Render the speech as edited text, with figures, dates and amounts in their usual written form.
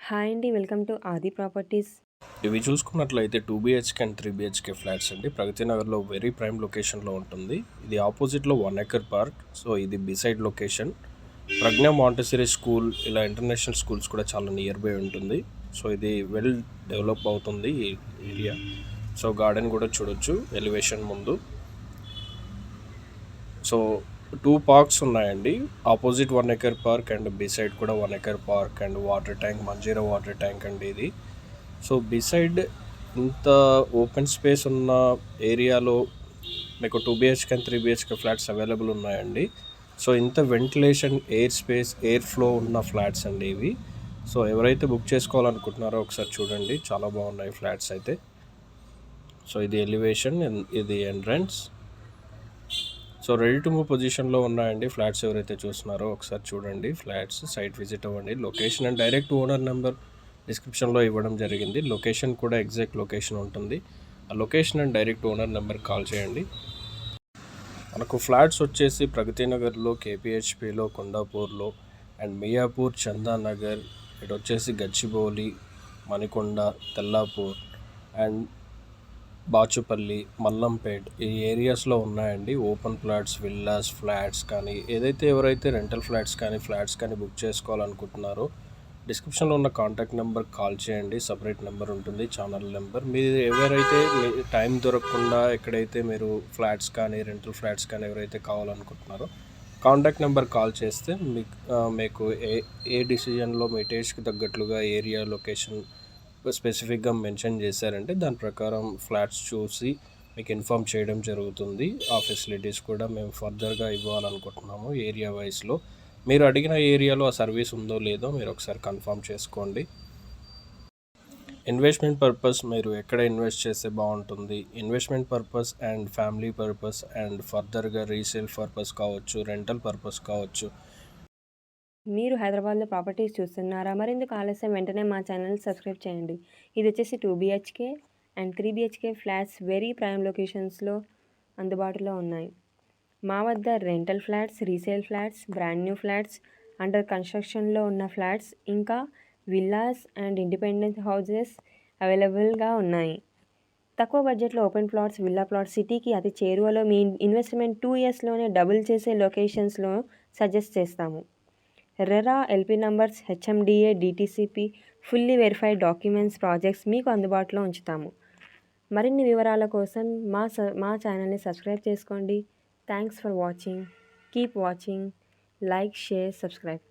Hi అండి. Welcome to ఆది properties. ఇవి చూసుకున్నట్లయితే 2 BHK అండ్ 3 BHK ఫ్లాట్స్ అండి. ప్రగతి నగర్లో వెరీ ప్రైమ్ లొకేషన్లో ఉంటుంది. ఇది ఆపోజిట్లో 1 ఎకర్ పార్క్. సో ఇది beside location. Pragna Montessori school ఇలా ఇంటర్నేషనల్ స్కూల్స్ కూడా చాలా నియర్ బై ఉంటుంది. సో ఇది వెల్ డెవలప్ అవుతుంది ఈ ఏరియా. సో గార్డెన్ కూడా చూడొచ్చు ఎలివేషన్ ముందు. సో 2 పార్క్స్ ఉన్నాయండి. Opposite 1 acre park and beside కూడా 1 acre park and water tank, Manjira water tank అండి ఇది. సో బిసైడ్ ఇంత ఓపెన్ స్పేస్ ఉన్న ఏరియాలో మీకు 2 BHK and 3 BHK flats available ఉన్నాయండి. సో ఇంత ventilation, air space, air flow ఉన్న ఫ్లాట్స్ అండి ఇవి. సో ఎవరైతే బుక్ చేసుకోవాలనుకుంటున్నారో ఒకసారి చూడండి, చాలా బాగున్నాయి ఫ్లాట్స్ అయితే. సో ఇది ఎలివేషన్, ఇది entrance. So ready to move పొజిషన్లో ఉన్నాయండి ఫ్లాట్స్. ఎవరైతే చూస్తున్నారో ఒకసారి చూడండి ఫ్లాట్స్, సైట్ విజిట్ అవ్వండి. Location and direct owner number డిస్క్రిప్షన్లో ఇవ్వడం జరిగింది. లొకేషన్ కూడా ఎగ్జాక్ట్ లొకేషన్ ఉంటుంది. ఆ location and direct owner number call చేయండి. మనకు ఫ్లాట్స్ వచ్చేసి ప్రగతి నగర్లో, కేపీహెచ్పిలో, కొండాపూర్లో అండ్ మియాపూర్, చందానగర్, ఇటు వచ్చేసి గచ్చిబౌలి, మణికొండ, తెల్లాపూర్ అండ్ బాచుపల్లి, మల్లంపేట్ ఈ ఏరియాస్లో ఉన్నాయండి. ఓపెన్ ప్లాట్స్, విల్లాస్, ఫ్లాట్స్ కానీ ఎవరైతే రెంటల్ ఫ్లాట్స్ కానీ బుక్ చేసుకోవాలనుకుంటున్నారో డిస్క్రిప్షన్లో ఉన్న కాంటాక్ట్ నెంబర్ కాల్ చేయండి. సపరేట్ నెంబర్ ఉంటుంది, ఛానల్ నెంబర్. మీరు ఎవరైతే టైం దొరకకుండా ఎక్కడైతే మీరు ఫ్లాట్స్ కానీ రెంటల్ ఫ్లాట్స్ కానీ ఎవరైతే కావాలనుకుంటున్నారో కాంటాక్ట్ నెంబర్ కాల్ చేస్తే మీకు ఏ డిసిజన్లో మీ టేస్ట్కి తగ్గట్లుగా ఏరియా, లొకేషన్ స్పెసిఫిక్గా మెన్షన్ చేశారంటే దాని ప్రకారం ఫ్లాట్స్ చూసి మీకు ఇన్ఫామ్ చేయడం జరుగుతుంది. ఆ ఫెసిలిటీస్ కూడా మేము ఫర్దర్గా ఇవ్వాలనుకుంటున్నాము ఏరియా వైజ్లో. మీరు అడిగిన ఏరియాలో ఆ సర్వీస్ ఉందో లేదో మీరు ఒకసారి కన్ఫర్మ్ చేసుకోండి. ఇన్వెస్ట్మెంట్ పర్పస్ మీరు ఎక్కడ ఇన్వెస్ట్ చేస్తే బాగుంటుంది, investment purpose and family purpose and ఫర్దర్గా రీసేల్ పర్పస్ కావచ్చు, రెంటల్ పర్పస్ కావచ్చు. మీరు హైదరాబాద్లో ప్రాపర్టీస్ చూస్తున్నారా? మరెందుకు ఆలస్యం, వెంటనే మా ఛానల్ సబ్స్క్రైబ్ చేయండి. ఇది వచ్చేసి 2 BHK and 3 BHK flats very prime లొకేషన్స్లో అందుబాటులో ఉన్నాయి. మా వద్ద rental flats, resale flats, brand new flats, under కన్స్ట్రక్షన్లో ఉన్న ఫ్లాట్స్, ఇంకా విల్లాస్ అండ్ ఇండిపెండెంట్ హౌజెస్ అవైలబుల్గా ఉన్నాయి. తక్కువ బడ్జెట్లో ఓపెన్ ప్లాట్స్, విల్లా ప్లాట్స్, సిటీకి అతి చేరువలో, మీ ఇన్వెస్ట్మెంట్ 2 ఇయర్స్లోనే డబుల్ చేసే లొకేషన్స్లో సజెస్ట్ చేస్తాము. RERA, LP numbers, HMDA, DTCP, fully verified documents, projects మీకు అందుబాటులో ఉంచుతాము. మరిన్ని వివరాల కోసం మా ఛానల్ని సబ్స్క్రైబ్ చేసుకోండి. Thanks for watching. Keep watching. Like, share, subscribe.